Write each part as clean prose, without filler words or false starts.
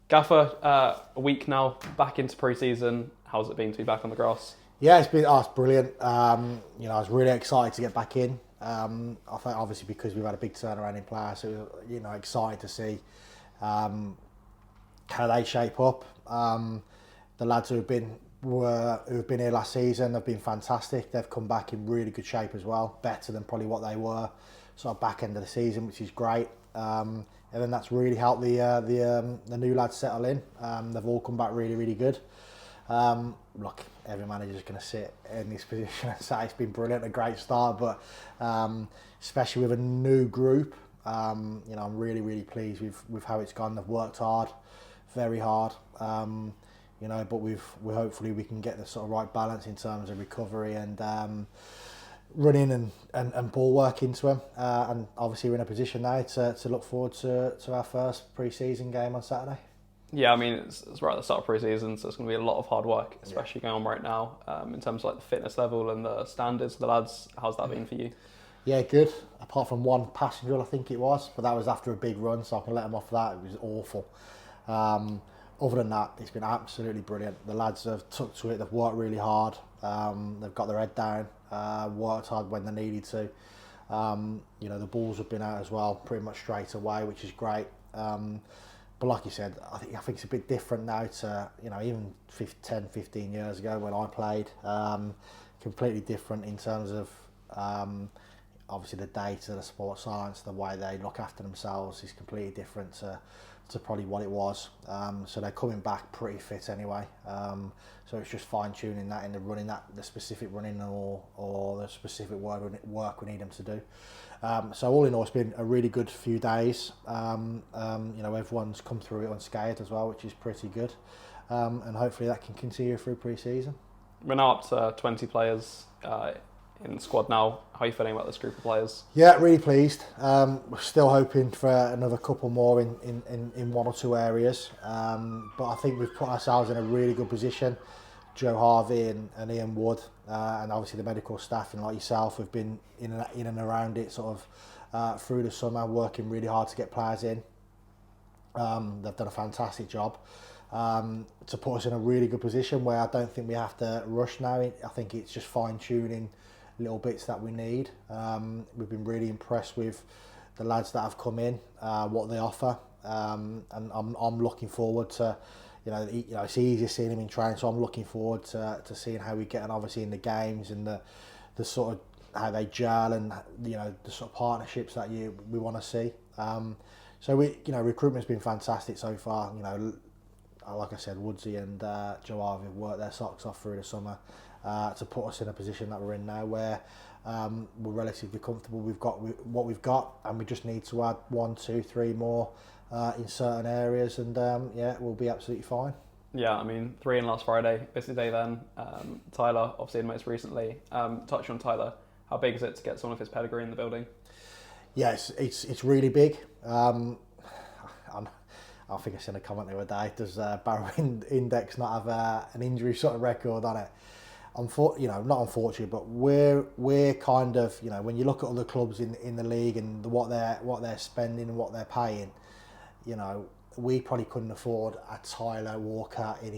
Gaffer, a week now, back into pre-season. How's it been to be back on the grass? Yeah, it's brilliant. I was really excited to get back in. I think obviously because we've had a big turnaround in players, so excited to see how they shape up. The lads who've been here last season have been fantastic. They've come back in really good shape as well, better than probably what they were sort of back end of the season, which is great. And then that's really helped the new lads settle in. They've all come back really good. Look, every manager's going to sit in this position and say it's been brilliant, a great start, but especially with a new group, I'm really pleased with how it's gone. They've worked hard, very hard, but we hopefully we can get the sort of right balance in terms of recovery and running and ball work into them. And obviously we're in a position now to look forward to our first pre-season game on Saturday. Yeah, I mean, it's right at the start of pre-season, so it's going to be a lot of hard work, especially going on right now, in terms of like the fitness level and the standards of the lads. How's that been for you? Yeah, good. Apart from one passenger, I think it was, but that was after a big run, so I can let them off that. It was awful. Other than that, it's been absolutely brilliant. The lads have took to it. They've worked really hard. They've got their head down, worked hard when they needed to. The balls have been out as well, pretty much straight away, which is great. But like you said, I think it's a bit different now to, even 10, 15 years ago when I played. Completely different in terms of, obviously the data, the sports science, the way they look after themselves is completely different to probably what it was. So they're coming back pretty fit anyway. So it's just fine tuning that in the running, the specific running or the specific work we need them to do. So all in all, it's been a really good few days. Everyone's come through it unscathed as well, which is pretty good. And hopefully that can continue through pre-season. We're now up to 20 players in the squad now. How are you feeling about this group of players? Yeah, really pleased. We're still hoping for another couple more in one or two areas. But I think we've put ourselves in a really good position. Joe Harvey and Ian Wood, and obviously the medical staff and like yourself have been in and around it sort of through the summer, working really hard to get players in. They've done a fantastic job to put us in a really good position where I don't think we have to rush now. I think it's just fine tuning little bits that we need. We've been really impressed with the lads that have come in, what they offer, and I'm looking forward to. It's easier seeing him in training, so I'm looking forward to seeing how we get on, obviously in the games and the sort of how they gel and the sort of partnerships that we want to see. So recruitment's been fantastic so far. Like I said, Woodsy and Joe Harvey have worked their socks off through the summer to put us in a position that we're in now, where we're relatively comfortable. We've got what we've got, and we just need to add 1, 2, 3 more in certain areas, and we'll be absolutely fine. Yeah, I mean, 3 in last Friday, busy day then. Tyler, obviously in most recently. Touch on Tyler, how big is it to get someone of his pedigree in the building? Yeah, it's really big. I think I seen a comment the other day. Does Barrow Index not have an injury sort of record on it? Not unfortunately, but we're kind of, when you look at other clubs in the league and what they're spending and what they're paying, we probably couldn't afford a Tyler Walker in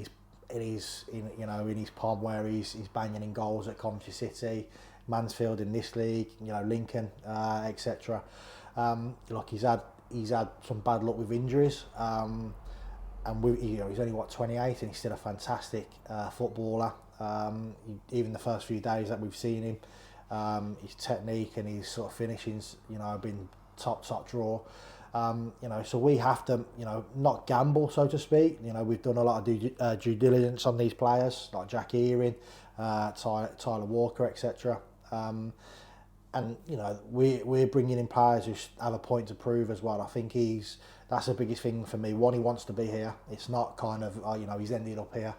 his palm where he's banging in goals at Coventry City, Mansfield in this league, Lincoln, etc. Look, he's had some bad luck with injuries, and he's only 28 and he's still a fantastic footballer. Even the first few days that we've seen him, his technique and his sort of finishings, have been top draw. So we have to, not gamble, so to speak. We've done a lot of due diligence on these players, like Jack Earing, Tyler Walker, etc. And we're bringing in players who have a point to prove as well. I think that's the biggest thing for me. One, he wants to be here. It's not kind of he's ended up here.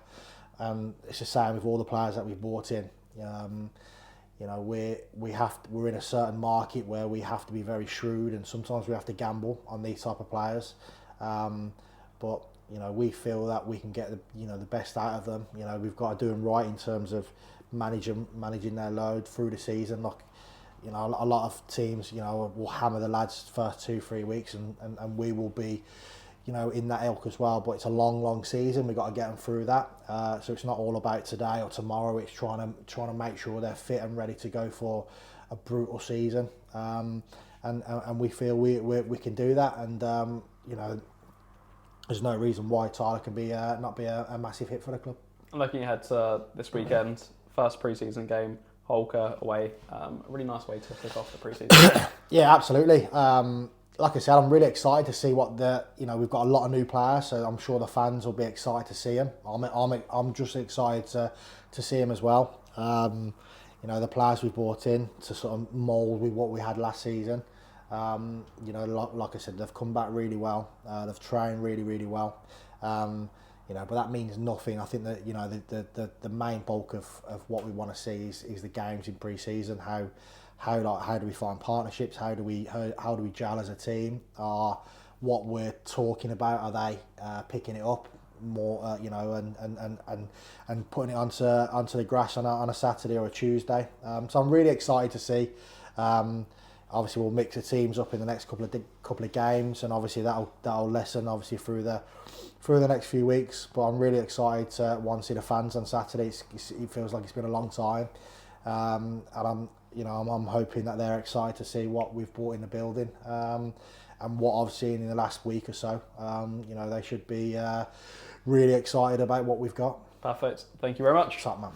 It's the same with all the players that we've brought in. We're in a certain market where we have to be very shrewd, and sometimes we have to gamble on these type of players. But we feel that we can get the best out of them. We've got to do them right in terms of managing their load through the season. Like, a lot of teams, will hammer the lads first 2-3 weeks, and we will be, in that ilk as well. But it's a long season. We've got to get them through that. So it's not all about today or tomorrow. It's trying to make sure they're fit and ready to go for a brutal season. And we feel we can do that. And there's no reason why Tyler can not be a massive hit for the club. Looking ahead to this weekend, first pre-season game, Holker away. A really nice way to kick off the pre-season. Yeah, absolutely. Like I said, I'm really excited to see what we've got a lot of new players, so I'm sure the fans will be excited to see them. I'm just excited to see them as well. The players we brought in to sort of mould with what we had last season. Like I said, they've come back really well. They've trained really well. But that means nothing. I think that the main bulk of what we want to see is the games in pre-season. How do we find partnerships? How do we gel as a team? What we're talking about, are they picking it up more? And putting it onto the grass on a Saturday or a Tuesday. So I'm really excited to see. Obviously, we'll mix the teams up in the next couple of games, and obviously that'll lessen obviously through the next few weeks. But I'm really excited to see the fans on Saturday. It feels like it's been a long time, and I'm hoping that they're excited to see what we've brought in the building, and what I've seen in the last week or so. They should be really excited about what we've got. Perfect. Thank you very much. Top man.